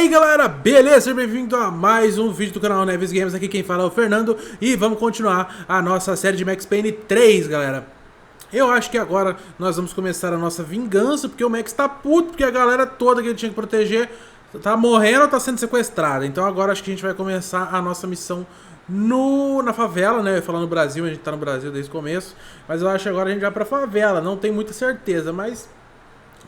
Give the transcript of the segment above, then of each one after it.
aí galera, beleza? Seja bem-vindo a mais um vídeo do canal Neves Games. Aqui quem fala é o Fernando e vamos continuar a nossa série de Max Payne 3, galera. Eu acho que agora nós vamos começar a nossa vingança, porque o Max tá puto, porque a galera toda que ele tinha que proteger tá morrendo ou tá sendo sequestrada. Então agora acho que a gente vai começar a nossa missão na favela, né? Eu ia falar no Brasil, a gente tá no Brasil desde o começo, mas eu acho que agora a gente vai pra favela, não tenho muita certeza, mas...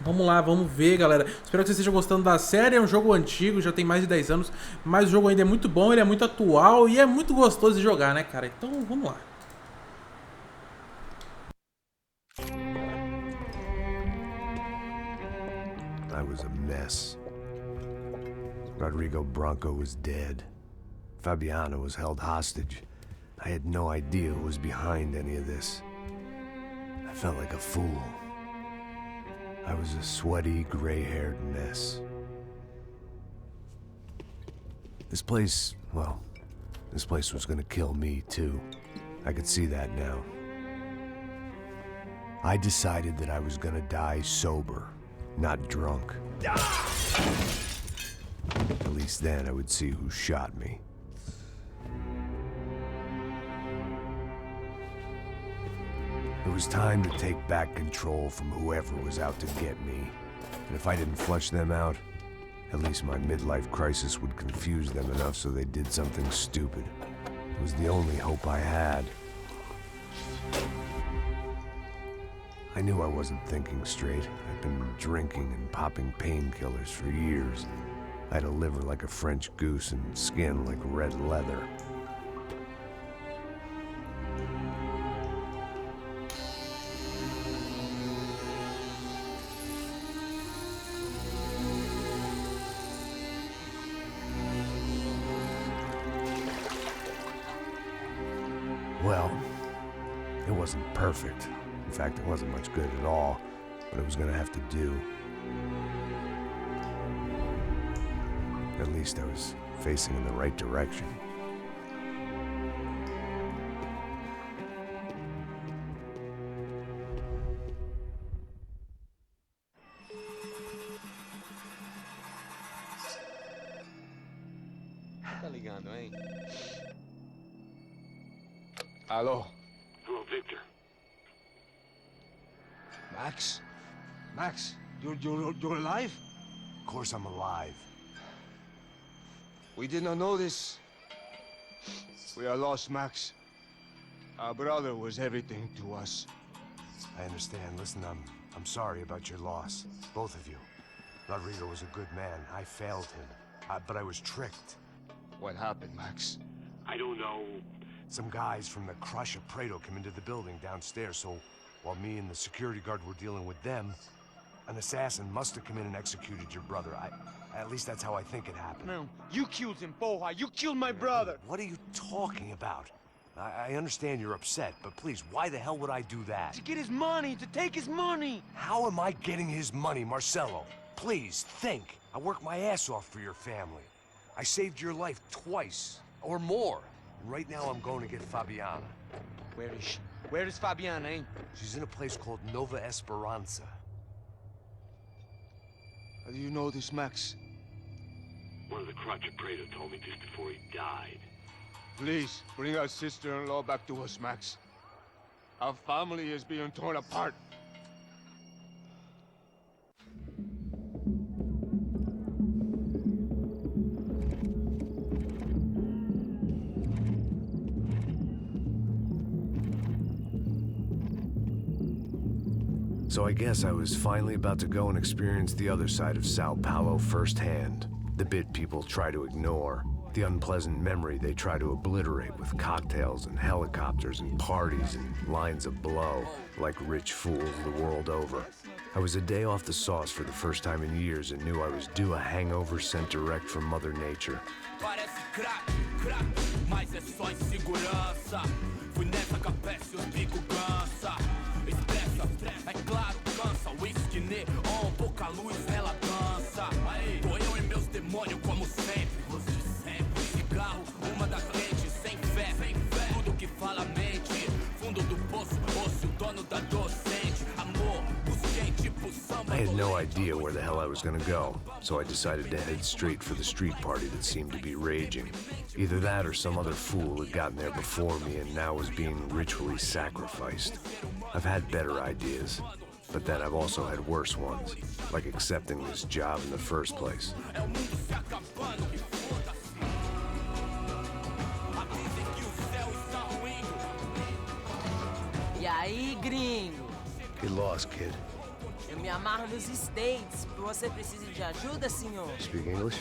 vamos lá, vamos ver, galera. Espero que vocês estejam gostando da série. É um jogo antigo, já tem mais de 10 anos, mas o jogo ainda é muito bom, ele é muito atual e é muito gostoso de jogar, né, cara? Então, vamos lá. I was a mess. Rodrigo Branco was dead. Fabiana was held hostage. I had no idea who was behind any of this. I felt like a fool. I was a sweaty, gray-haired mess. This place, well, this place was gonna kill me, too. I could see that now. I decided that I was gonna die sober, not drunk. At least then I would see who shot me. It was time to take back control from whoever was out to get me. And if I didn't flush them out, at least my midlife crisis would confuse them enough so they did something stupid. It was the only hope I had. I knew I wasn't thinking straight. I'd been drinking and popping painkillers for years. I had a liver like a French goose and skin like red leather. Well, it wasn't perfect. In fact, it wasn't much good at all, but it was gonna have to do. At least I was facing in the right direction. Tá ligando, hein? Alô? Hello, Victor. Max? Max, you're alive? Of course I'm alive. We did not know this. We are lost, Max. Our brother was everything to us. I understand. Listen, I'm sorry about your loss. Both of you. Rodrigo was a good man. I failed him. But I was tricked. What happened, Max? I don't know. Some guys from the Crush of Prado came into the building downstairs, so while me and the security guard were dealing with them, an assassin must have come in and executed your brother. At least that's how I think it happened. No, you killed him, Boha. You killed my brother. What are you talking about? I understand you're upset, but please, why the hell would I do that? To get his money, to take his money. How am I getting his money, Marcelo? Please, think. I worked my ass off for your family. I saved your life twice, or more. And right now I'm going to get Fabiana. Where is she? Where is Fabiana, eh? She's in a place called Nova Esperanza. How do you know this, Max? One of the Crotch of Prado told me just before he died. Please, bring our sister-in-law back to us, Max. Our family is being torn apart. So I guess I was finally about to go and experience the other side of Sao Paulo firsthand. The bit people try to ignore. The unpleasant memory they try to obliterate with cocktails and helicopters and parties and lines of blow, like rich fools the world over. I was a day off the sauce for the first time in years and knew I was due a hangover sent direct from Mother Nature. Parece crack, crack, mas é só insegurança. Fui nessa cabeça e os bico cansa. Expressa, é claro, cansa. Whisky neon, pouca luz, ela dança. Tô eu e meus demônios como sempre. Cigarro, uma das lentes, sem fé. Tudo que fala mente. Fundo do poço, osso, dono da docente. Amor, busquei tipo samba. had no idea where the hell I was gonna go, so I decided to head straight for the street party that seemed to be raging. Either that or some other fool had gotten there before me and now was being ritually sacrificed. I've had better ideas, but then I've also had worse ones, like accepting this job in the first place. E aí, gringo? Get lost, kid. Eu me amarro nos States. Você precisa de ajuda, senhor? Speak English?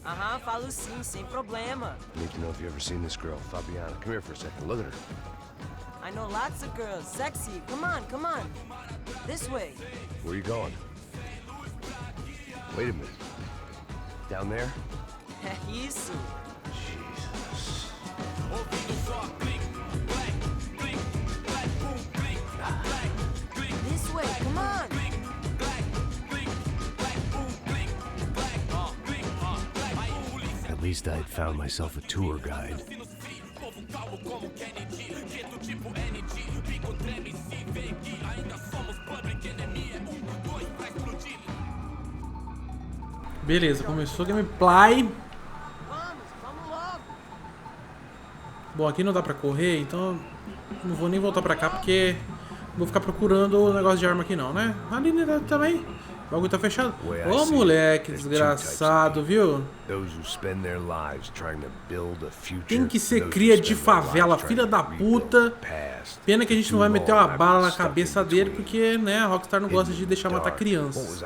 Aham, falo sim, sem problema. Need to know if you ever seen this girl, Fabiana. Come here for a second. Look at her. I know lots of girls. Sexy. Come on, come on. This way. Where you going? Wait a minute. Down there? É isso. Jesus. This way, come on. At least I had found myself a tour guide. Beleza, começou o gameplay. Vamos logo. Bom, aqui não dá pra correr, então não vou nem voltar pra cá porque vou ficar procurando o negócio de arma aqui não, né? Ali também. O bagulho tá fechado. Ô, moleque desgraçado, viu? Tem que ser cria de favela, filha da puta. Pena que a gente não vai meter uma bala na cabeça dele, porque, né, a Rockstar não gosta de deixar matar crianças.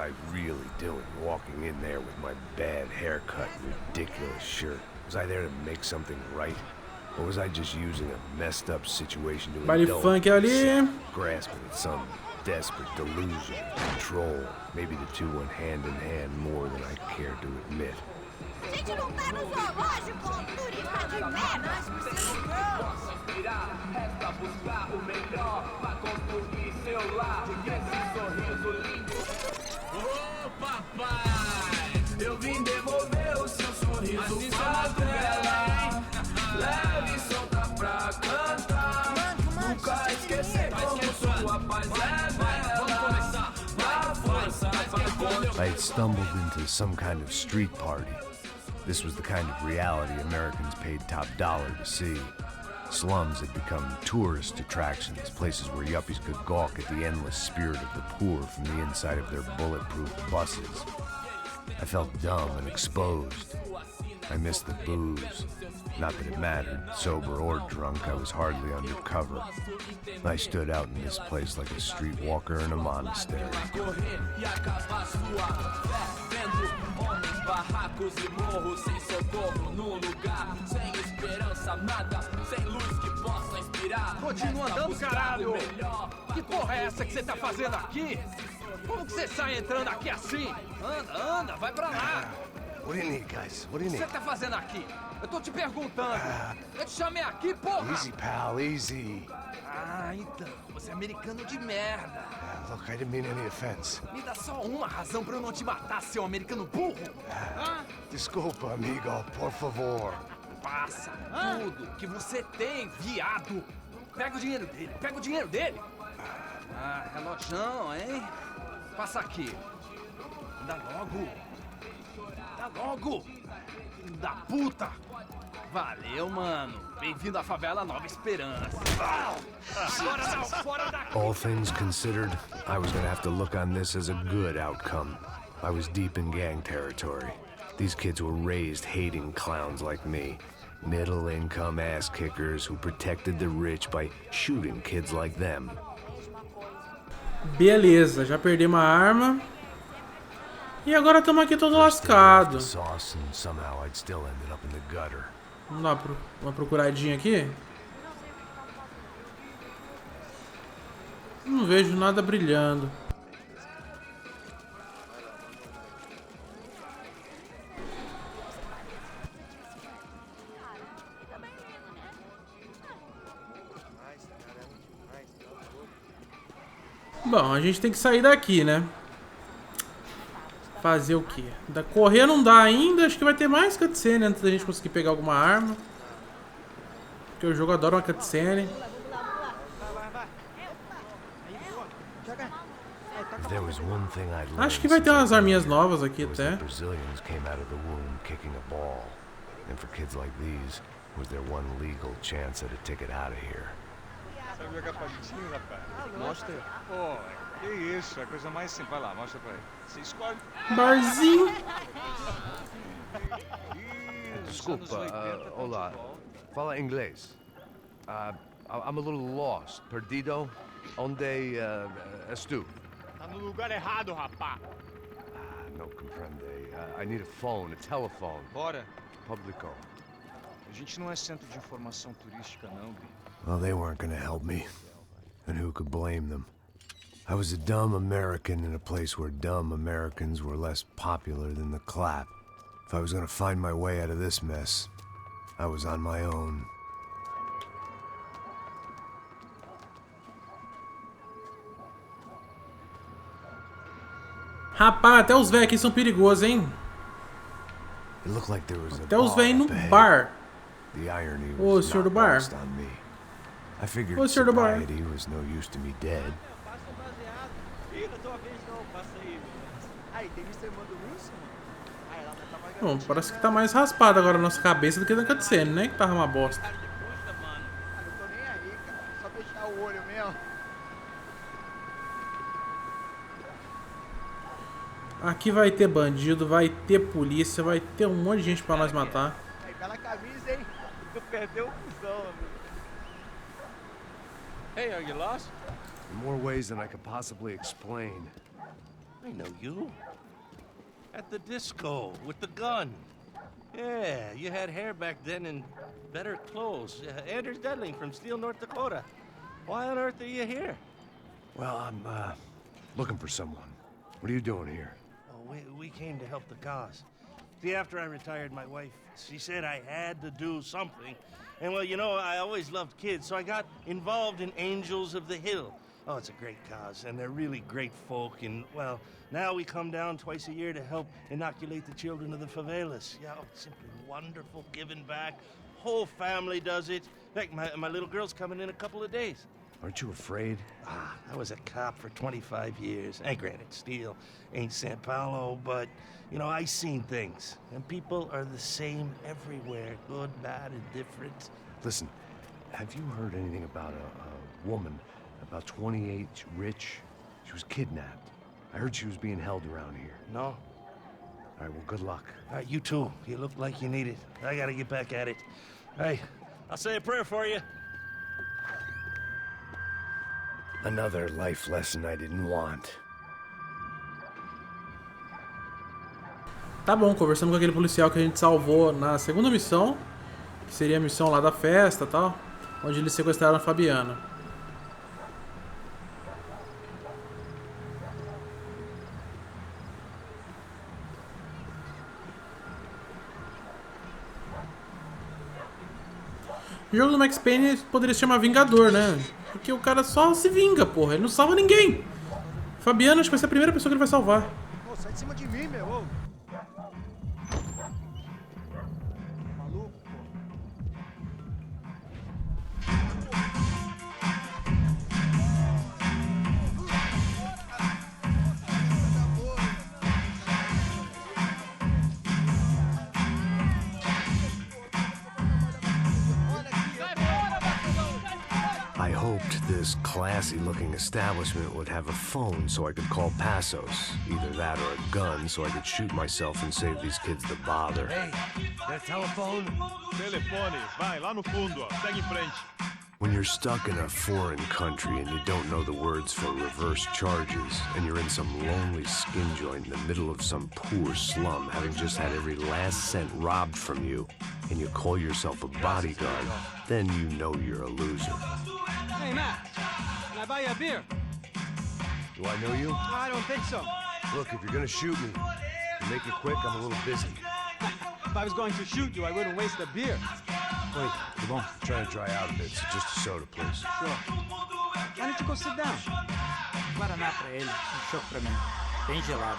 Or was I just using a messed up situation to Baile funk ali. grasping at some desperate delusion of control? Maybe the two went hand in hand more than I care to admit. A gente não tá no zoológico, turista de merda. Nós precisamos Ô papai, eu vim devolver o seu sorriso pra tela. Leve e solta pra cantar. Nunca esquecer como sua paz é bela. Vamos começar. Na força, I had stumbled into some kind of street party. This was the kind of reality Americans paid top dollar to see. Slums had become tourist attractions, places where yuppies could gawk at the endless spirit of the poor from the inside of their bulletproof buses. I felt dumb and exposed. I missed the booze. Not that it mattered, sober or drunk, I was hardly undercover. I stood out in this place like a streetwalker in a monastery. Continua andando, caralho! Que porra é essa que você tá fazendo aqui? Como que você sai entrando aqui assim? Anda, anda, vai pra lá! What do you need, guys? What do you O que need? você tá fazendo aqui? Eu tô te perguntando. Eu te chamei aqui, porra! Easy, pal, easy. Ah, então, você é americano de merda. Look, I didn't mean any offense. Me dá só uma razão pra eu não te matar, seu americano burro. Desculpa, amigo, por favor. Passa tudo que você tem, viado. Pega o dinheiro dele, pega o dinheiro dele. Ah, relojão, hein? Passa aqui. Dá logo. Dá logo. Filho da puta. Valeu, mano. Bem-vindo à favela Nova Esperança. Agora não, fora daqui. All things considered, I was gonna have to look on this as a good outcome. I was deep in gang territory. These kids were raised hating clowns like me. Middle-income ass-kickers who protected the rich by shooting kids like them. Beleza, já perdi uma arma. E agora estamos aqui todo lascado. Sauce and somehow I'd still ended up in the gutter. Vamos dar uma procuradinha aqui. Não vejo nada brilhando. Bom, a gente tem que sair daqui, né? Fazer o quê? Correr não dá ainda. Acho que vai ter mais cutscene antes da gente conseguir pegar alguma arma. Porque o jogo adora uma cutscene. If there was one thing I'd learned Acho que vai ter umas arminhas novas aqui was até. that Brazilians came out of the womb kicking a ball. And for kids like these, was their one legal chance at a ticket out of here. Sabe jogar palitinho, rapaz? Mostra. Pô, que isso, é a coisa mais simples. Vai lá, mostra pra ele. Você escolhe. Barzinho. Desculpa, olá. Fala inglês. I'm a little lost. Perdido? Onde estou? Tá no lugar errado, rapá. No comprende. I need a phone, a telephone. Bora. Publico. A gente não é centro de informação turística, não, Bi. Well, they weren't gonna help me. And who could blame them? I was a dumb American in a place where dumb Americans were less popular than the clap. If I was gonna find my way out of this mess, I was on my own. Rapaz, até os velhos aqui são perigosos, hein? It looked like there was a Até os bar velhos up no ahead. bar. The irony Ô, was senhor do not bar. lost on me. I figured Ô, senhor do bar. sobriety was no use to me dead. Bom, parece que tá mais raspado agora a nossa cabeça do que na cutscene, né? Que tava uma bosta. Não tô nem aí, cara. Só fechar o olho mesmo. Aqui vai ter bandido, vai ter polícia, vai ter um monte de gente pra nós matar. Aí, bela camisa, hein? Tu perdeu o cuzão, amigo. Hey, are you lost? In more ways than I could possibly explain. I know you. At the disco, with the gun. Yeah, you had hair back then and better clothes. Anders Dedling from Steele, North Dakota. Why on earth are you here? Well, I'm looking for someone. What are you doing here? Oh, we came to help the cause. See, after I retired, my wife, she said I had to do something. And well, you know, I always loved kids, so I got involved in Angels of the Hill. Oh, it's a great cause, and they're really great folk, and, well, now we come down twice a year to help inoculate the children of the favelas. Yeah, oh, it's simply wonderful, giving back. Whole family does it. In fact, my little girl's coming in a couple of days. Aren't you afraid? I was a cop for 25 years. And granted, Steele ain't San Paulo, but, you know, I seen things. And people are the same everywhere, good, bad, and different. Listen, have you heard anything about a woman, about 28, rich? She was kidnapped. I heard she was being held around here. No? All right, well, good luck. All right, you too. You look like you need it. I gotta get back at it. Hey, I'll say a prayer for you. Another life lesson I didn't want. Tá bom, conversando com aquele policial que a gente salvou na segunda missão, que seria a missão lá da festa e tal, onde eles sequestraram a Fabiana. O jogo do Max Payne poderia se chamar Vingador, né? Porque o cara só se vinga, porra. Ele não salva ninguém. Fabiana, acho que vai ser a primeira pessoa que ele vai salvar. Pô, sai de cima de mim, meu. Ô. Maluco, pô. I hoped this classy-looking establishment would have a phone so I could call Passos. Either that or a gun so I could shoot myself and save these kids the bother. Hey, that telephone? Telefone, vai, lá no fundo, ó. Segue em frente. When you're stuck in a foreign country and you don't know the words for reverse charges, and you're in some lonely skin joint in the middle of some poor slum, having just had every last cent robbed from you, and you call yourself a bodyguard, then you know you're a loser. Hey, Matt. Can I buy you a beer? Do I know you? I don't think so. Look, if you're gonna shoot me, make it quick, I'm a little busy. If I was going to shoot you, I wouldn't waste a beer. Wait, come on. I'm trying to dry out a bit, so just a soda, please. Sure. Why don't you go sit down? Guaraná pra ele, chopp pra mim. Bem gelado.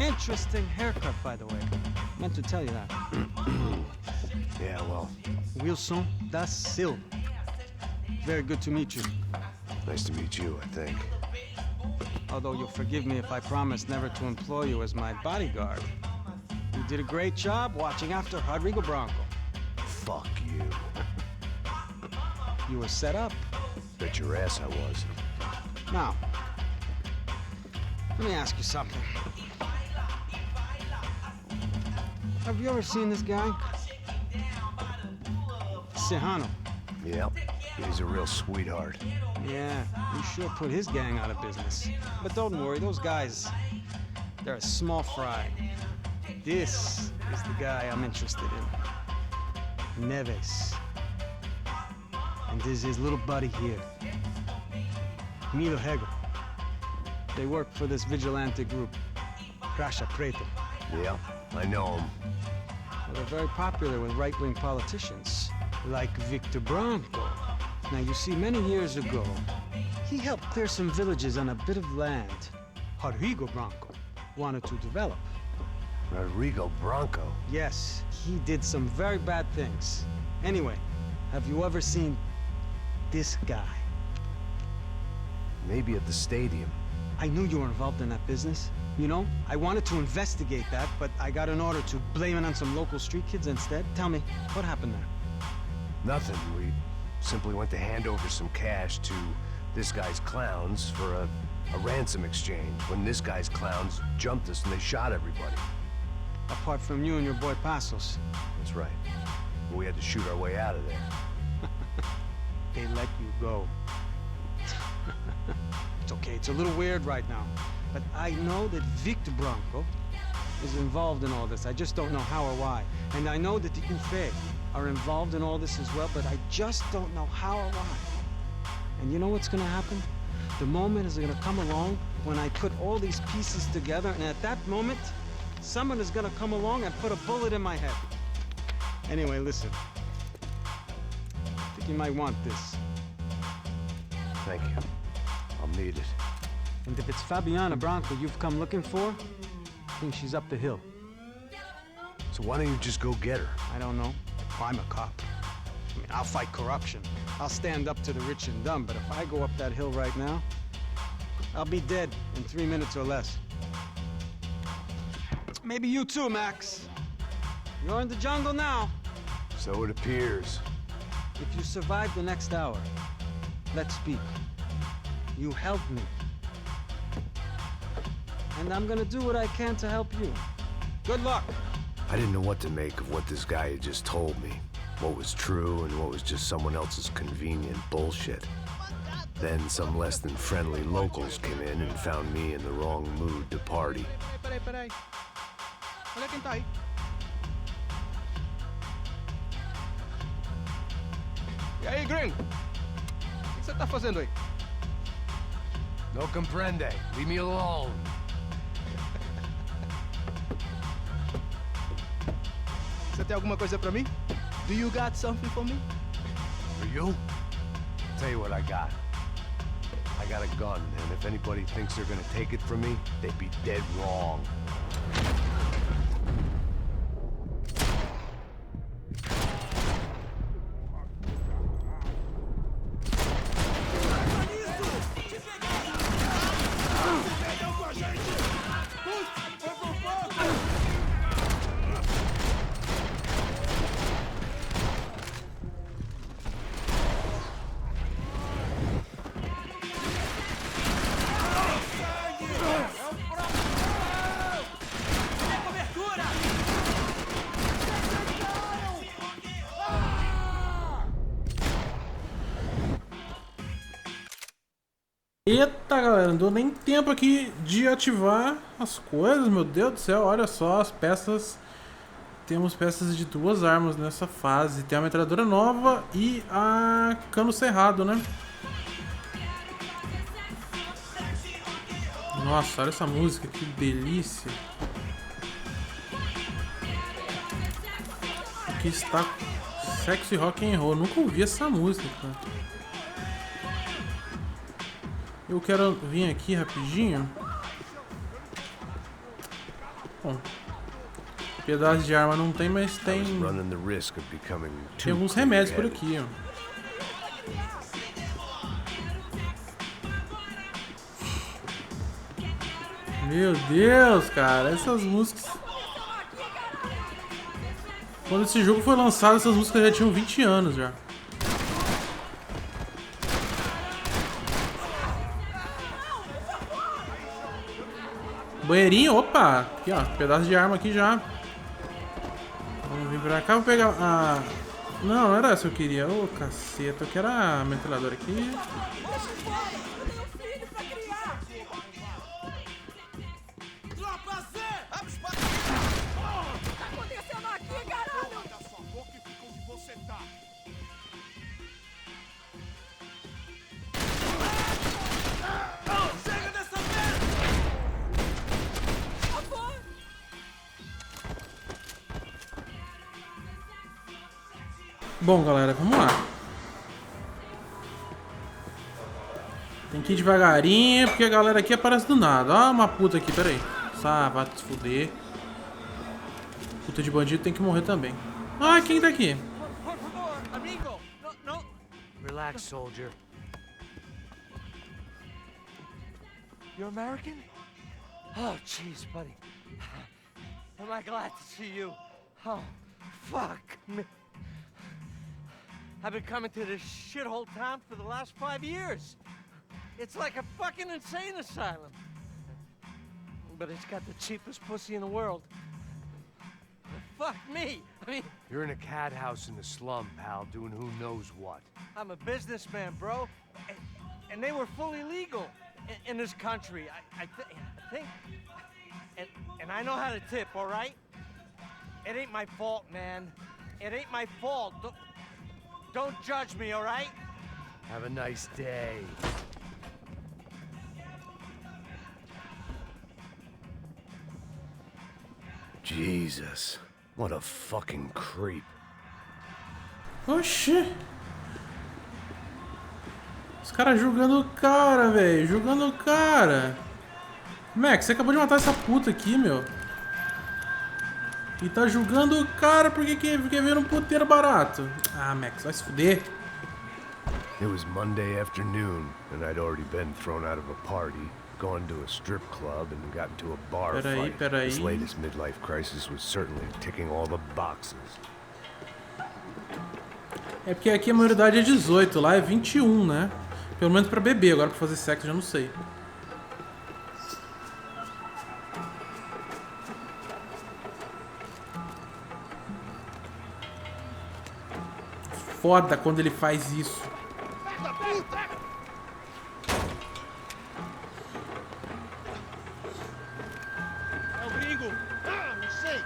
Interesting haircut, by the way. Meant to tell you that. Yeah, well, Wilson da Silva. Very good to meet you. nice to meet you, I think. Although you'll forgive me if I promise never to employ you as my bodyguard. You did a great job watching after Rodrigo Branco. Fuck you. You were set up. Bet your ass I was. Now, let me ask you something. Have you ever seen this guy? Serrano. Yep, he's a real sweetheart. Yeah, he sure put his gang out of business. But don't worry, those guys, they're a small fry. This is the guy I'm interested in. Neves. And this is his little buddy here. Milo Hegel. They work for this vigilante group, Caixa Preta. Yeah, I know him. Well, they're very popular with right-wing politicians, like Victor Branco. Now, you see, many years ago, he helped clear some villages on a bit of land Rodrigo Branco wanted to develop. Rodrigo Branco? Yes, he did some very bad things. Anyway, have you ever seen this guy? Maybe at the stadium. I knew you were involved in that business. You know, I wanted to investigate that, but I got an order to blame it on some local street kids instead. Tell me, what happened there? Nothing. We simply went to hand over some cash to this guy's clowns for a ransom exchange when this guy's clowns jumped us and they shot everybody. Apart from you and your boy Passos. That's right. We had to shoot our way out of there. They let you go. It's okay, it's a little weird right now. But I know that Victor Branco is involved in all this. I just don't know how or why. And I know that the Ufe are involved in all this as well, but I just don't know how or why. And you know what's gonna happen? The moment is gonna come along when I put all these pieces together, and at that moment, someone is gonna come along and put a bullet in my head. Anyway, listen. I think you might want this. Thank you. I'll need it. And if it's Fabiana Branco you've come looking for, I think she's up the hill. So why don't you just go get her? I don't know. I'm a cop. I mean, I'll fight corruption. I'll stand up to the rich and dumb, but if I go up that hill right now, I'll be dead in 3 minutes or less. Maybe you too, Max. You're in the jungle now. So it appears. If you survive the next hour, let's speak. You helped me. And I'm gonna do what I can to help you. Good luck. I didn't know what to make of what this guy had just told me. What was true and what was just someone else's convenient bullshit. Then some less than friendly locals came in and found me in the wrong mood to party. Peraí. Olha quem tá aí. E aí, gringo? O que você tá fazendo aí? No comprende. Leave me alone. Você tem alguma coisa pra mim? Do you got something for me? For you? Tell you what I got. I got a gun, and if anybody thinks they're gonna take it from me, they'd be dead wrong. Eita, galera, não deu nem tempo aqui de ativar as coisas, meu Deus do céu, olha só as peças. Temos peças de 2 armas nessa fase, tem a metralhadora nova e a cano cerrado, né? Nossa, olha essa música, que delícia. Aqui está Sexy Rock and Roll, nunca ouvi essa música, cara. Eu quero vir aqui rapidinho Bom, pedaço de arma não tem, mas tem alguns remédios por aqui, ó. Meu Deus, cara, essas músicas... Quando esse jogo foi lançado, essas músicas já tinham 20 anos já. Banheirinho, opa! Aqui, ó, pedaço de arma aqui já. Vamos vir pra cá, vou pegar a... Não, não era essa que eu queria. Ô, caceta, eu quero a metralhadora aqui. Bom, galera, vamos lá. Tem que ir devagarinho, porque a galera aqui aparece do nada. Ó, uma puta aqui, peraí. Vai se fuder. Puta de bandido tem que morrer também. Ah, quem tá aqui? Amigo, no. Relax, soldier. You're American? Oh, jeez, buddy. Am I glad to see you? Oh, fuck me. I've been coming to this shithole town for the last 5 years. It's like a fucking insane asylum. But it's got the cheapest pussy in the world. Fuck me. I mean... You're in a cat house in the slum, pal, doing who knows what. I'm a businessman, bro. And they were fully legal in this country. I think... And I know how to tip, all right? It ain't my fault, man. It ain't my fault. Don't judge me, all right? Have a nice day. Jesus, what a fucking creep. Oxi. Os caras julgando o cara, velho. Julgando o cara. Max, você acabou de matar essa puta aqui, meu. E tá julgando o cara porque quer ver um puteiro barato. Ah, Max, vai se fuder. It was Monday afternoon, and I'd already been thrown out of a party, gone to a strip club, and got into a bar fight. This latest midlife crisis was certainly ticking all the boxes. É porque aqui a maioridade é 18, lá é 21, né? Pelo menos pra beber, agora pra fazer sexo já não sei. Foda quando ele faz isso. É o gringo. Ah, não sei.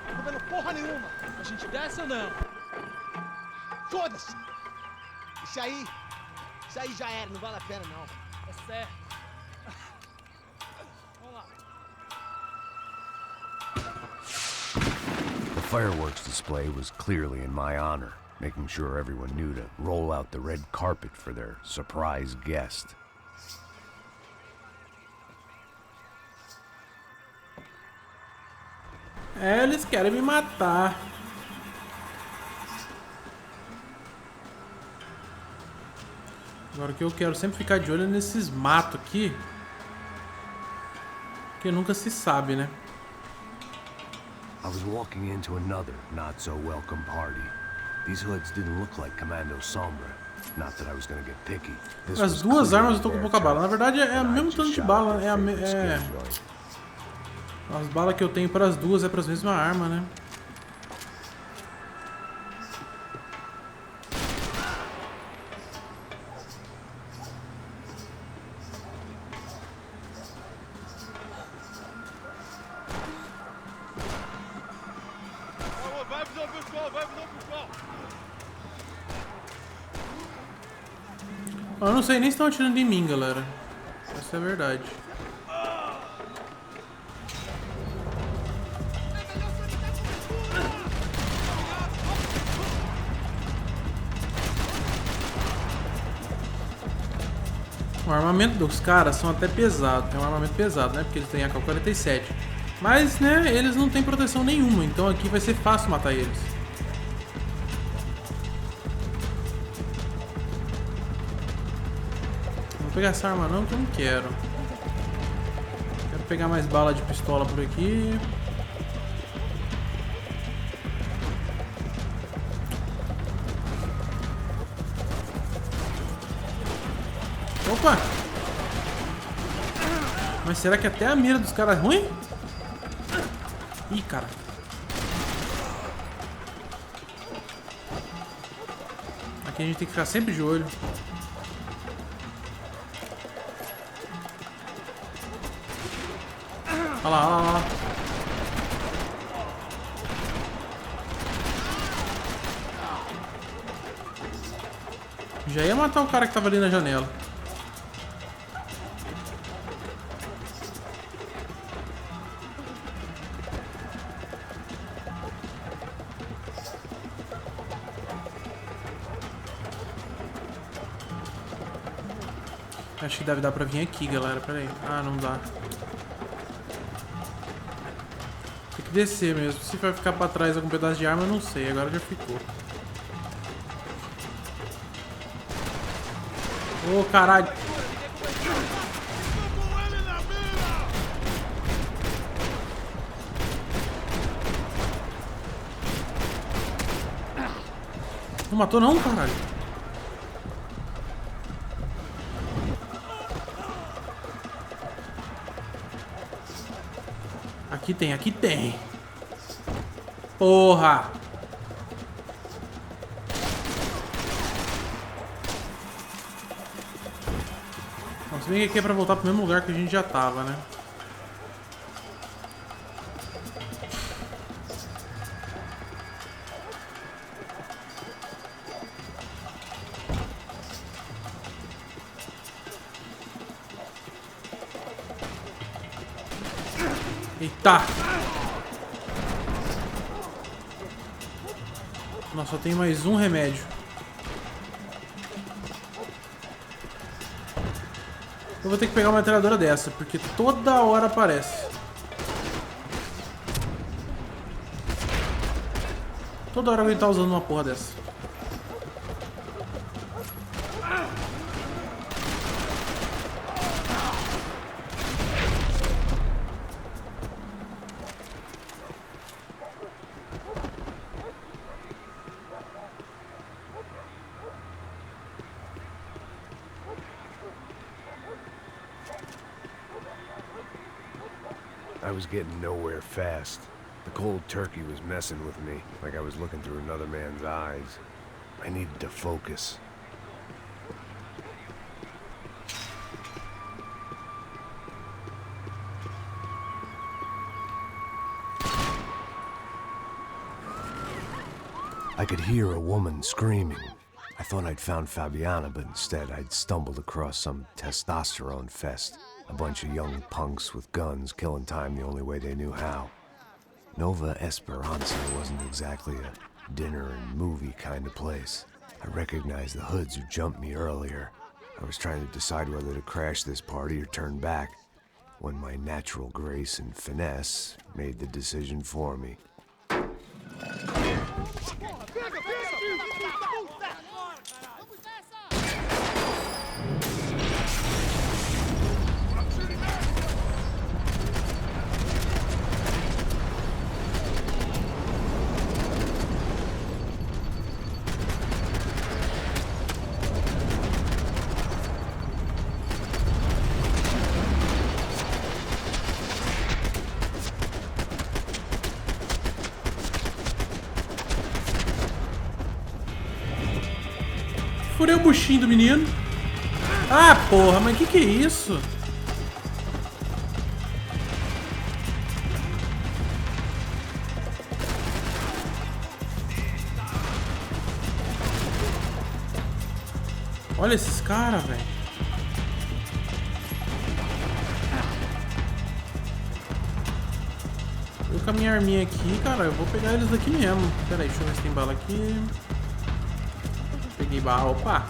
Não tô vendo porra nenhuma. A gente desce ou não? Foda-se. Isso aí já era, não vale a pena não. É certo. Vamos lá. The fireworks display was clearly in my honor, making sure everyone knew to roll out the red carpet for their surprise guest. É, eles querem me matar. Agora o que eu quero sempre ficar de olho é nesses matos aqui. Porque nunca se sabe, né? I was walking into another not-so-welcome party. These hoods didn't look like Commando Sombra. Not that I was gonna get picky. As duas armas eu tô com pouca bala. Na verdade é o mesmo tanto de bala. As balas que eu tenho para as duas é para as mesmas armas, né? Eu não sei nem se estão atirando em mim, galera. Essa é a verdade. O armamento dos caras são até pesado. É um armamento pesado, né? Porque eles têm AK-47. Mas, né, eles não têm proteção nenhuma, então aqui vai ser fácil matar eles. Não vou pegar essa arma não, que eu não quero. Quero pegar mais bala de pistola por aqui. Opa! Mas será que até a mira dos caras é ruim? Ih, cara. Aqui a gente tem que ficar sempre de olho. Olha lá, olha lá, olha lá. Já ia matar o cara que tava ali na janela. Acho que deve dar pra vir aqui, galera. Pera aí. Ah, não dá. Tem que descer mesmo. Se vai ficar pra trás algum pedaço de arma, eu não sei. Agora já ficou. Ô, caralho. Não matou não, caralho? Aqui tem, aqui tem. Porra! Nossa, bem que aqui é pra voltar pro mesmo lugar que a gente já tava, né? Eita! Nossa, só tem mais um remédio. Eu vou ter que pegar uma metralhadora dessa, porque toda hora aparece. Toda hora ele tá usando uma porra dessa. I was getting nowhere fast. The cold turkey was messing with me, like I was looking through another man's eyes. I needed to focus. I could hear a woman screaming. I thought I'd found Fabiana, but instead I'd stumbled across some testosterone fest. A bunch of young punks with guns killing time the only way they knew how. Nova Esperanza wasn't exactly a dinner and movie kind of place. I recognized the hoods who jumped me earlier. I was trying to decide whether to crash this party or turn back, when my natural grace and finesse made the decision for me. Furei o buchinho do menino. Ah, porra, mas que é isso? Olha esses caras, velho. Eu com a minha arminha aqui, cara, eu vou pegar eles daqui mesmo. Pera aí, deixa eu ver se tem bala aqui. Peguei bala, opa.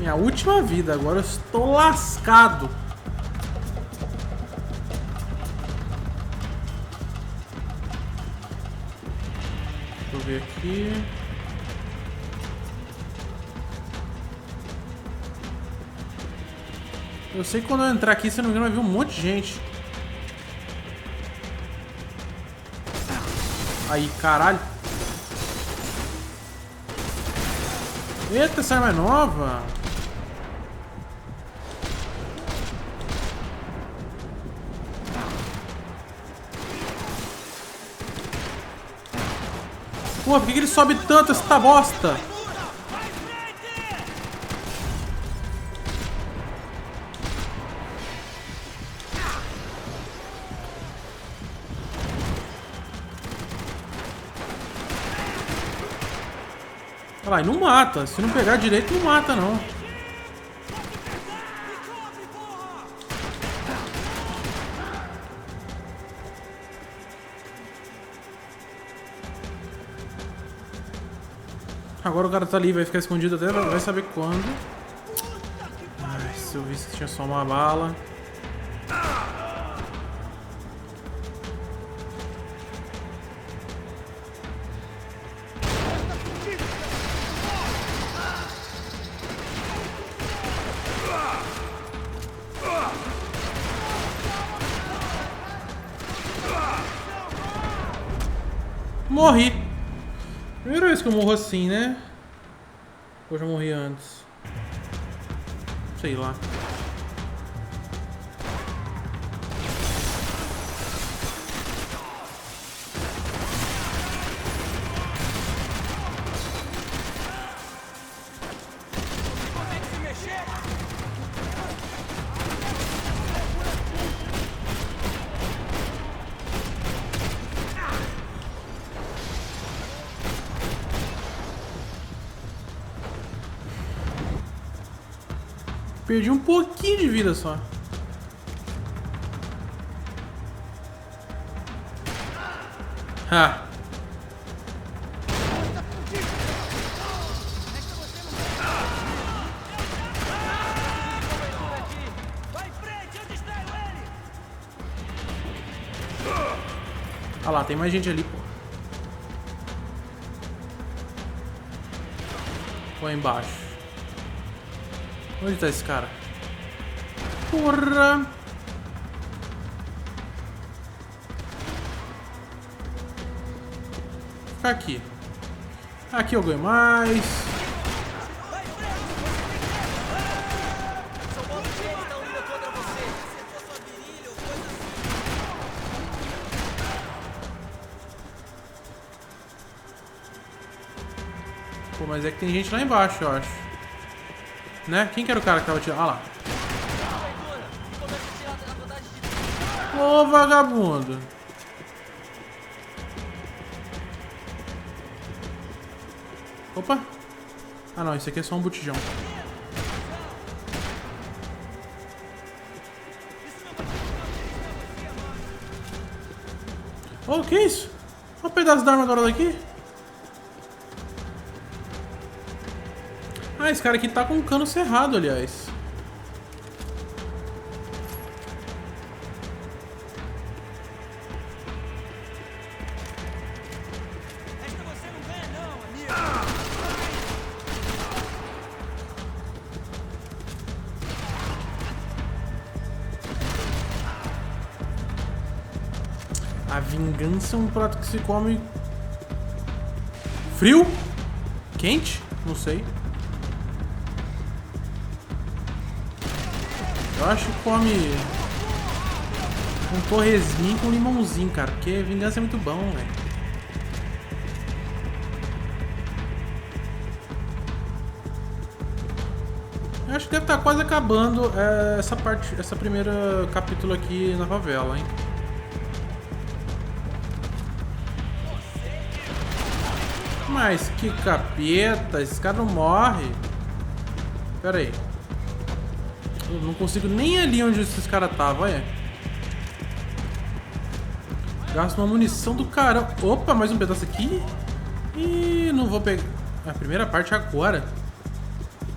Minha última vida, agora eu estou lascado. Deixa eu ver aqui. Eu sei que quando eu entrar aqui, se não me engano, vai vir um monte de gente. Aí, caralho. Eita, essa arma é nova. Pô, por que ele sobe tanto essa bosta? Olha lá, e não mata. Se não pegar direito, não mata, não. Agora o cara tá ali, vai ficar escondido até vai saber quando. Ai, se eu visse que tinha só uma bala. Morri. Primeira vez que eu morro assim, né? Ou já morri antes? Sei lá. Perdi um pouquinho de vida só. Ha. Ah lá, tem mais gente ali, pô. Vou embaixo. Onde tá esse cara? Porra! Ficar aqui. Aqui eu ganho mais. Pô, mas é que tem gente lá embaixo, eu acho. Né? Quem que era o cara que tava tirando? Ah lá. Ô, vagabundo. Opa. Ah, não. Isso aqui é só um botijão. Oh, que isso? Olha um pedaço da armadura daqui. Ah, esse cara aqui tá com um cano cerrado, aliás. A vingança é um prato que se come frio? Quente? Não sei. Eu acho que come um torresminho com limãozinho, cara. Porque vingança é muito bom, velho. Eu acho que deve estar quase acabando essa parte, essa primeira capítulo aqui na favela, hein? Mas que capeta, esse cara não morre. Pera aí. Eu não consigo nem ali onde esses caras estavam, olha. Gasto uma munição do caramba. Opa, mais um pedaço aqui. Ih, não vou pegar a primeira parte agora.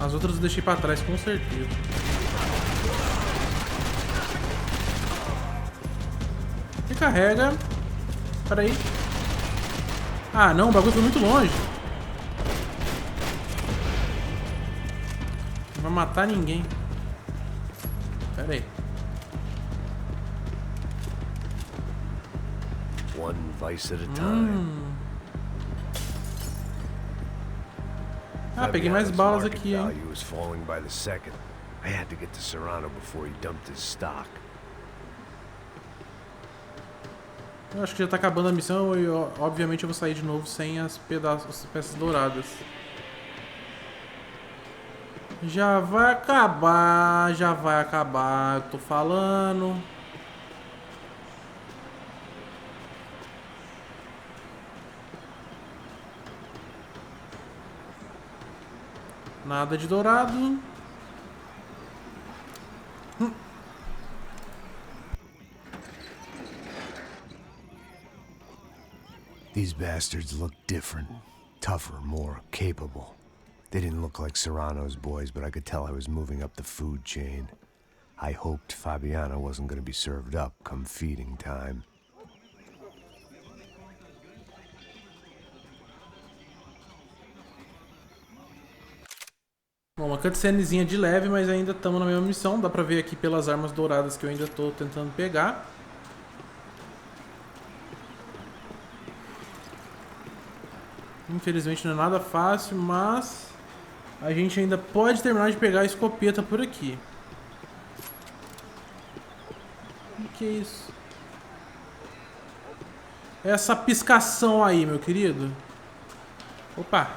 As outras eu deixei pra trás, com certeza. Recarrega. Pera aí. Ah, não, o bagulho foi muito longe. Não vai matar ninguém. Pera aí. One vice at a time. Ah, peguei mais balas aqui, hein. Was falling by the second. I had to get to Serrano before he dumped his stock. Eu acho que já tá acabando a missão e obviamente eu vou sair de novo sem as peças douradas. Já vai acabar, eu tô falando. Nada de dourado. These bastards look different, tougher, more capable. They didn't look like Serrano's boys, but I could tell I was moving up the food chain. I hoped Fabiana wasn't going to be served up come feeding time. Bom, uma cutscenezinha de leve, mas ainda estamos na mesma missão. Dá pra ver aqui pelas armas douradas que eu ainda tô tentando pegar. Infelizmente não é nada fácil, mas a gente ainda pode terminar de pegar a escopeta por aqui. O que é isso? Essa piscação aí, meu querido. Opa!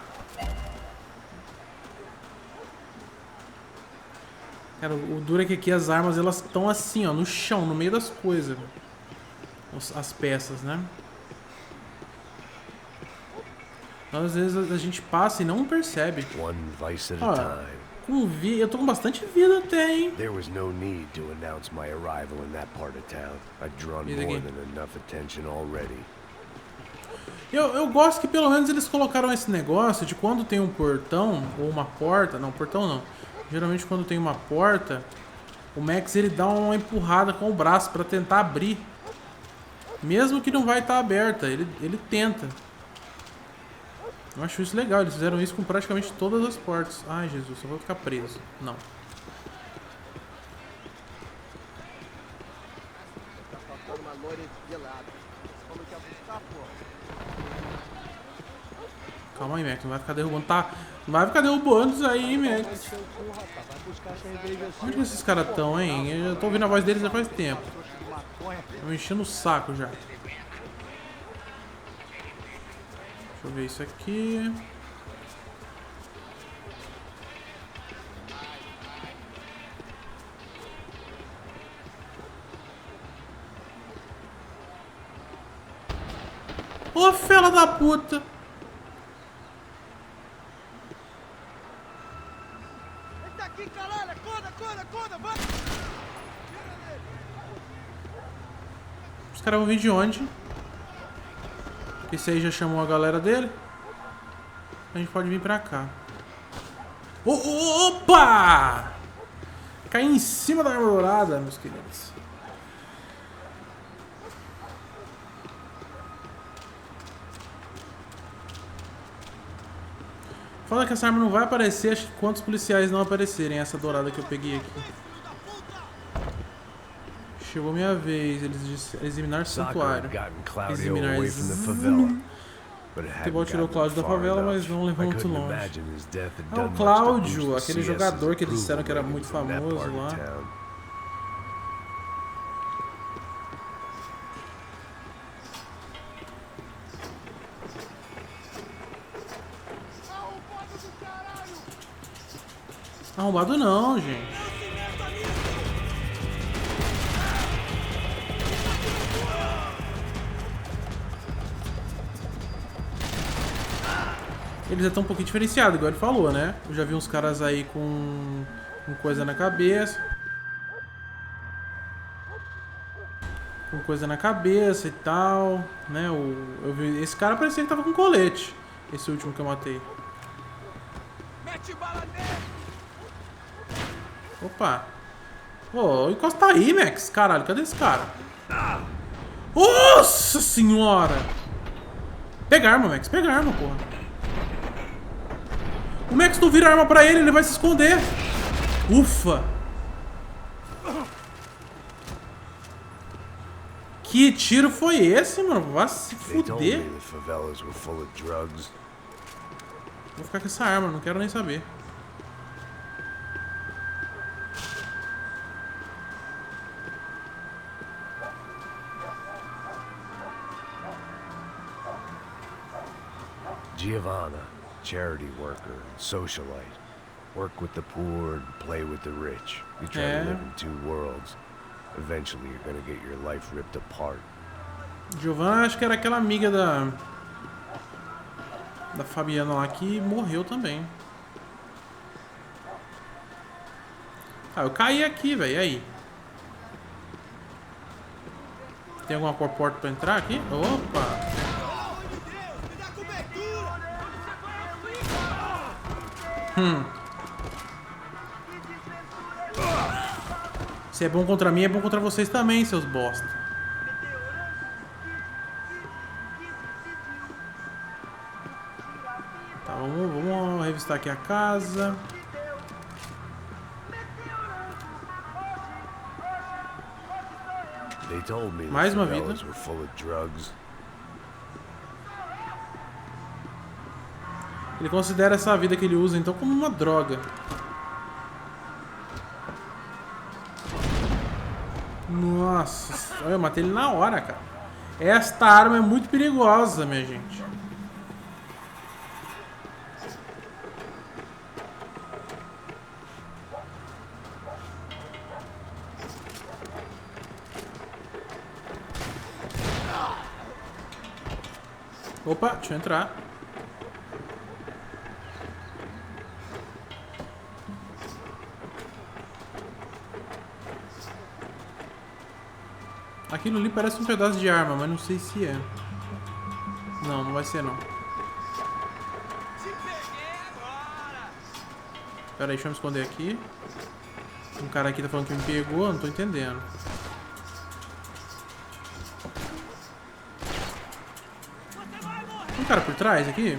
Cara, o duro é que aqui as armas elas estão assim, ó, no chão, no meio das coisas. As peças, né? Às vezes a gente passa e não percebe. Eu tô com bastante vida até, hein? There was no need to announce my arrival in that part of town. I'd drawn more than enough attention already. Eu gosto que pelo menos eles colocaram esse negócio de quando tem um portão ou uma porta, não, portão não. Geralmente quando tem uma porta, o Max ele dá uma empurrada com o braço pra tentar abrir. Mesmo que não vai estar aberta, ele tenta. Eu acho isso legal, eles fizeram isso com praticamente todas as portas. Ai, Jesus, eu vou ficar preso. Não. Calma aí, Max, não vai ficar derrubando. Tá, não vai ficar derrubando isso aí, Max. Onde que esses caras estão, hein? Eu já tô ouvindo a voz deles já faz tempo. Tô me enchendo o saco já. Deixa eu ver isso aqui. Ô, fela da puta! Tá aqui, caralho! Acorda, vai! Os caras vão vir de onde? Esse aí já chamou a galera dele. A gente pode vir pra cá. Opa! Caí em cima da arma dourada, meus queridos. Fala que essa arma não vai aparecer, acho que quantos policiais não aparecerem. Essa dourada que eu peguei aqui. Chegou minha vez, eles examinar santuário. Examinar Futebol tirou o Cláudio da favela, mas não levou muito longe. Ah, o Cláudio, aquele jogador que eles disseram que era muito famoso lá. Arrombado não, gente. Eles estão um pouquinho diferenciados, igual ele falou, né? Eu já vi uns caras aí com coisa na cabeça. Com coisa na cabeça e tal, né? Eu vi, esse cara parecia que tava com colete. Esse último que eu matei. Mete bala nele! Opa. Ô, encosta aí, Max. Caralho, cadê esse cara? Nossa senhora! Pega a arma, Max. Pega a arma, porra. O Max não vira arma pra ele vai se esconder. Ufa. Que tiro foi esse, mano? Vai se fuder. Vou ficar com essa arma, não quero nem saber. Giovanna, charity worker and socialite. Work with the poor and play with the rich. You try to live in two worlds. Eventually you're gonna get your life ripped apart. Giovanna, acho que era aquela amiga da Fabiana lá que morreu também. Ah, eu caí aqui, velho. E aí? Tem alguma porta pra entrar aqui? Opa! Se é bom contra mim, é bom contra vocês também, seus bosta. Tá, vamos revistar aqui a casa. Mais uma vida. Ele considera essa vida que ele usa, então, como uma droga. Nossa, eu matei ele na hora, cara. Esta arma é muito perigosa, minha gente. Opa, deixa eu entrar. Aquilo ali parece um pedaço de arma, mas não sei se é. Não, não vai ser não. Pera aí, deixa eu me esconder aqui. Um cara aqui tá falando que me pegou, eu não tô entendendo. Tem um cara por trás aqui?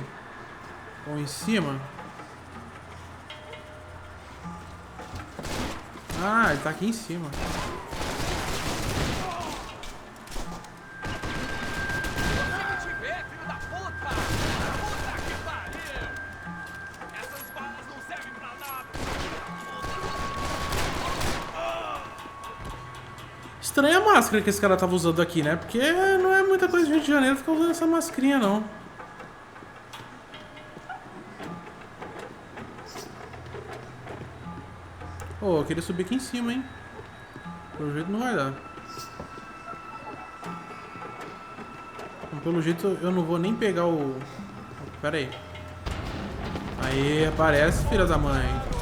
Ou em cima? Ah, ele tá aqui em cima. Estranha a máscara que esse cara tava usando aqui, né? Porque não é muita coisa de Rio de Janeiro ficar usando essa mascarinha, não. Oh, eu queria subir aqui em cima, hein? Pelo jeito não vai dar. Pelo jeito eu não vou nem pegar o... Pera aí. Aí, aparece, filha da mãe.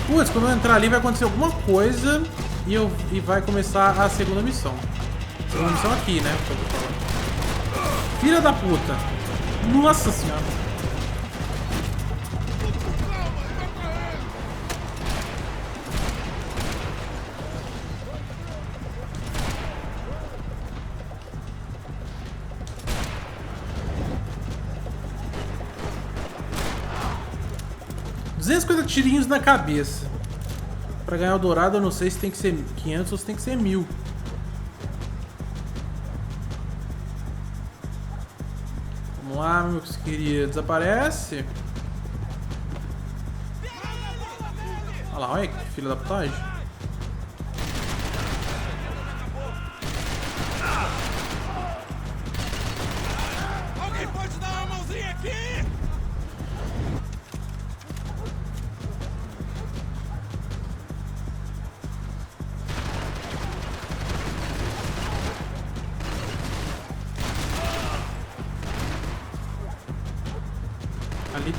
Putz, quando eu entrar ali vai acontecer alguma coisa e vai começar a segunda missão. Segunda missão aqui, né? Filha da puta! Nossa senhora! Tirinhos na cabeça. Pra ganhar o dourado eu não sei se tem que ser 500 ou se tem que ser 1000. Vamos lá, meus queridos. Aparece. Olha lá, olha que filho da putagem. Alguém pode dar uma mãozinha aqui?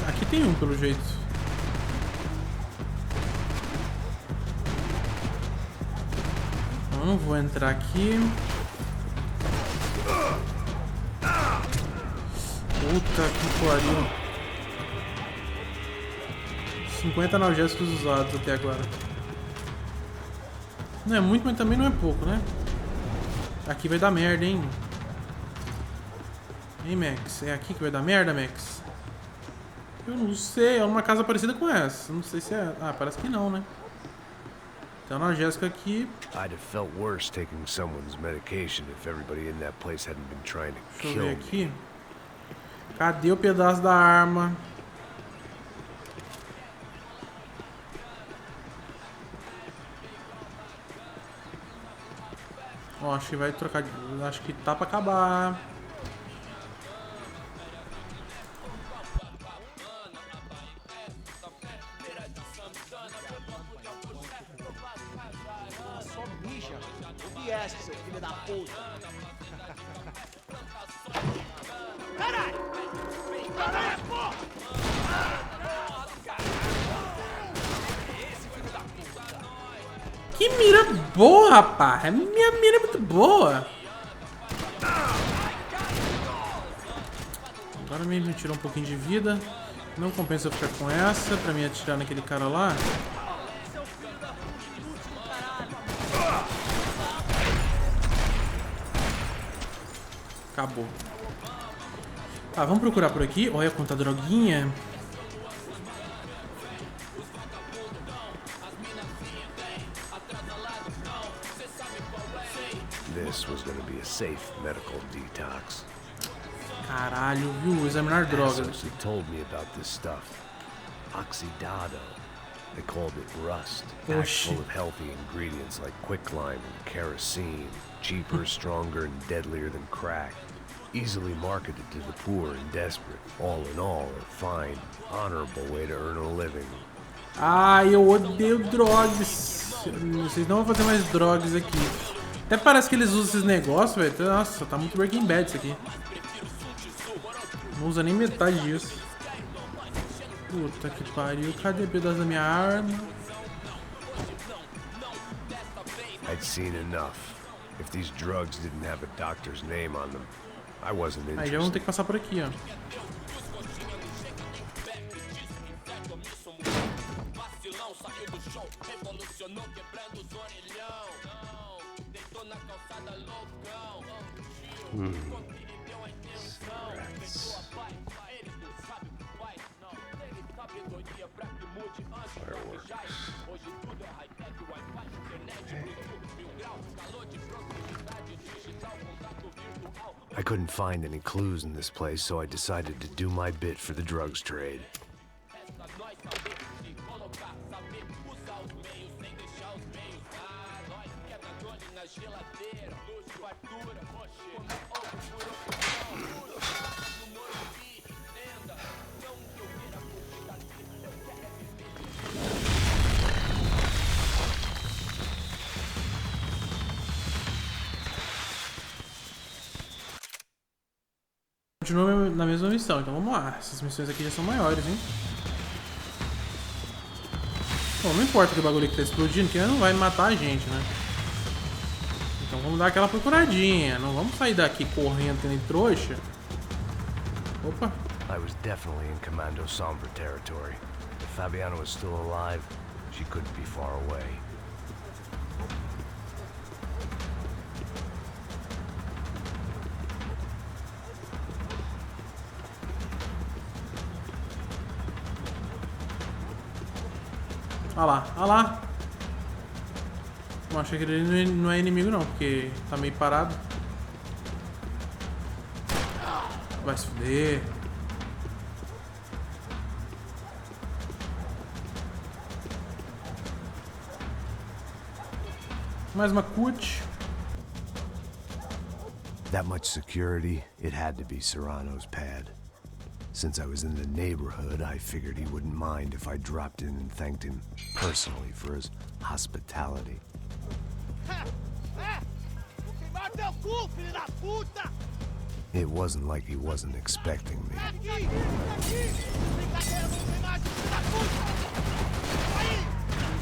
Aqui tem um, pelo jeito. Eu não vou entrar aqui. Puta que pariu. 50 analgésicos usados até agora. Não é muito, mas também não é pouco, né? Aqui vai dar merda, hein? Hein, Max? É aqui que vai dar merda, Max? Eu não sei, é uma casa parecida com essa. Não sei se é... Ah, parece que não, né? Tem uma analgésica aqui. I'd have felt worse taking someone's medication if everybody in that place hadn't been trying to Deixa eu kill ver me. aqui. Cadê o pedaço da arma? Ó, acho que vai trocar de... Acho que tá pra acabar. Só mija. Obvieste, seu filho da puta. Caralho! Caralho, porra! Que mira boa, rapaz! Minha mira é muito boa! Agora me tirou um pouquinho de vida. Não compensa eu ficar com essa pra me atirar naquele cara lá. Acabou. Tá, vamos procurar por aqui. Olha quanta droguinha. This was going to be a safe medical detox. Caralho, viu? Examinar drogas. Associates had told me about this stuff. Oxidado. They called it rust. Packed full of healthy ingredients like quicklime and kerosene. Cheaper, stronger, and deadlier than crack. Easily marketed to the poor and desperate. All in all, a fine, honorable way to earn a living. Ai, eu odeio drogas. Vocês não vão fazer mais drogas aqui. Até parece que eles usam esses negócios, velho. Nossa, tá muito Breaking Bad isso aqui. Não usa nem metade disso. Puta que pariu. Cadê o pedaço da minha arma? I'd seen enough. If these drugs didn't have a doctor's name on them, I wasn't Aí já vamos ter interested. que passar por aqui, ó. I couldn't find any clues in this place, so I decided to do my bit for the drugs trade. Continua na mesma missão, então vamos lá. Essas missões aqui já são maiores, hein? Bom, não importa que o bagulho aqui tá explodindo, que não vai matar a gente, né? Então vamos dar aquela procuradinha. Não vamos sair daqui correndo que nem trouxa. Opa! I was definitely in Commando Sombra territory. If Fabiana was still alive, she couldn't be far away. Olha lá, olha lá. Eu achei que ele não é inimigo não, porque tá meio parado. Vai se fuder. Mais uma cut. That much security, it had to be Serrano's pad. Since I was in the neighborhood, I figured he wouldn't mind if I dropped in and thanked him personally for his hospitality. It wasn't like he wasn't expecting me.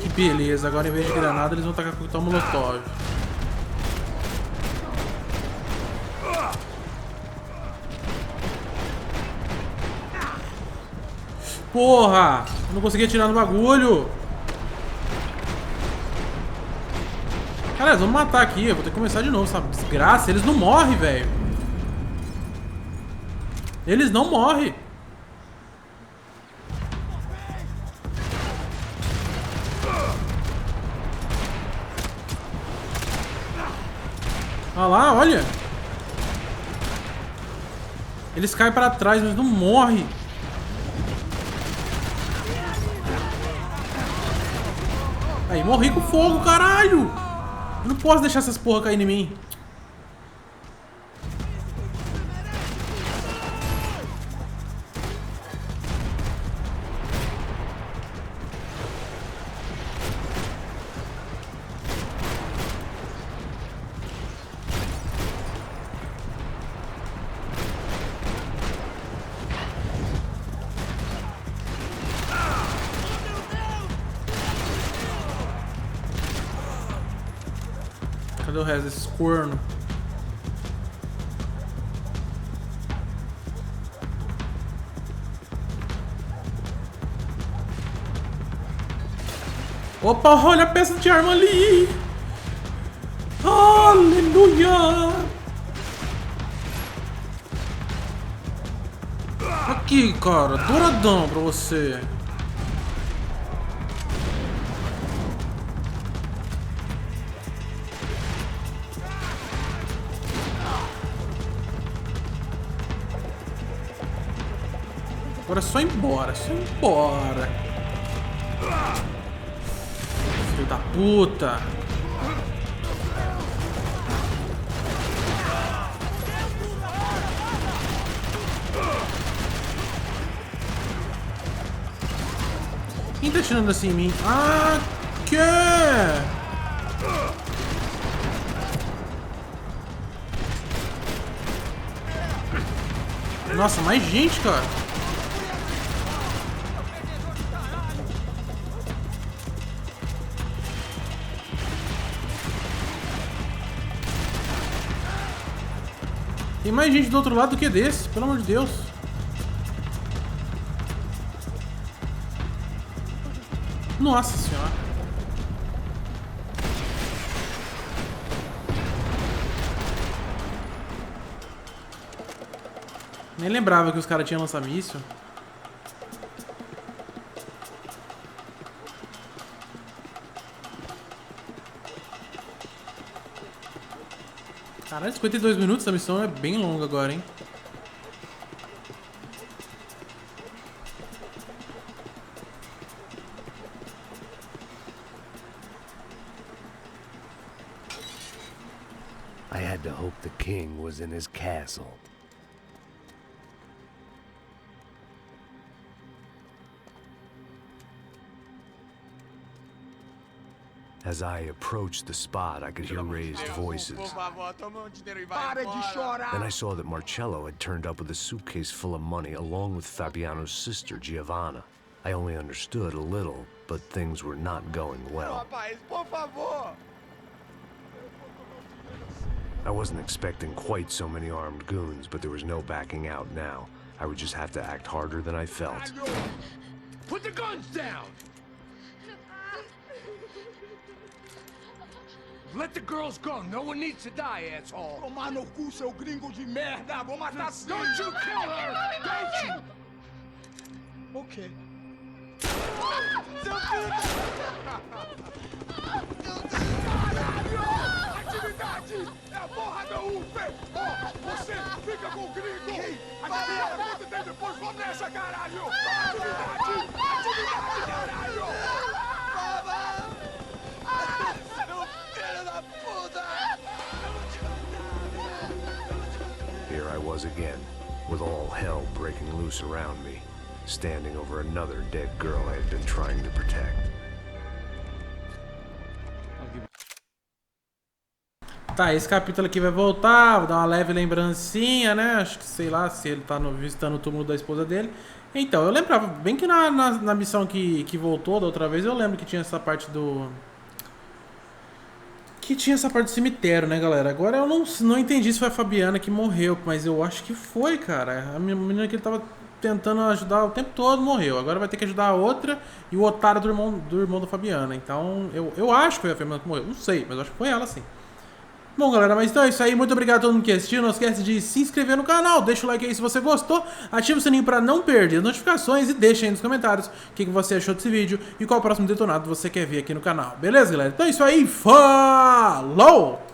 Que beleza, agora em vez de granada eles vão tacar coquetel molotov. Porra! Eu não consegui atirar no bagulho. Cara, vamos matar aqui. Eu vou ter que começar de novo, essa desgraça. Eles não morrem, velho. Eles não morrem. Olha lá, olha. Eles caem pra trás, mas não morrem. Aí, morri com fogo, caralho. Eu não posso deixar essas porra cair em mim. Cadê o resto desses cornos? Opa, olha a peça de arma ali! Aleluia! Aqui, cara, douradão pra você. Agora é só ir embora, só ir embora. Filho da puta. Quem tá atirando assim em mim? Ah, que? Nossa, mais gente, cara. Tem mais gente do outro lado do que desse, pelo amor de Deus. Nossa senhora. Nem lembrava que os caras tinham lança-míssil. Caralho, 52 minutos, a missão é bem longa agora, hein? I had to hope the king was in his castle. As I approached the spot, I could hear raised voices. Then I saw that Marcello had turned up with a suitcase full of money along with Fabiano's sister, Giovanna. I only understood a little, but things were not going well. I wasn't expecting quite so many armed goons, but there was no backing out now. I would just have to act harder than I felt. Put the guns down! Let the girls go. No one needs to die, asshole. Tomar no cu, seu gringo de merda. Vou matar sim. Don't you kill her! Don't you? Ok. Atividade! É a porra da UFE! Ó, você fica com o gringo! Adivinha quanto tempo depois começa, caralho! Atividade! Atividade, caralho! Here I was again, with all hell breaking loose around me, standing over another dead girl I had been trying to protect. Tá, esse capítulo aqui vai voltar, vou dar uma leve lembrancinha, né? Acho que, sei lá, se ele tá visitando o túmulo da esposa dele. Então, eu lembrava bem que na missão que voltou da outra vez, eu lembro que tinha essa parte do... Que tinha essa parte do cemitério, né, galera? Agora eu não entendi se foi a Fabiana que morreu, mas eu acho que foi, cara. A menina que ele tava tentando ajudar o tempo todo, morreu. Agora vai ter que ajudar a outra e o otário do irmão da Fabiana. Então, eu acho que foi a Fabiana que morreu. Não sei, mas eu acho que foi ela, sim. Bom, galera, mas então é isso aí. Muito obrigado a todo mundo que assistiu. Não esquece de se inscrever no canal. Deixa o like aí se você gostou. Ativa o sininho para não perder as notificações. E deixa aí nos comentários o que você achou desse vídeo e qual o próximo detonado você quer ver aqui no canal. Beleza, galera? Então é isso aí. Falou!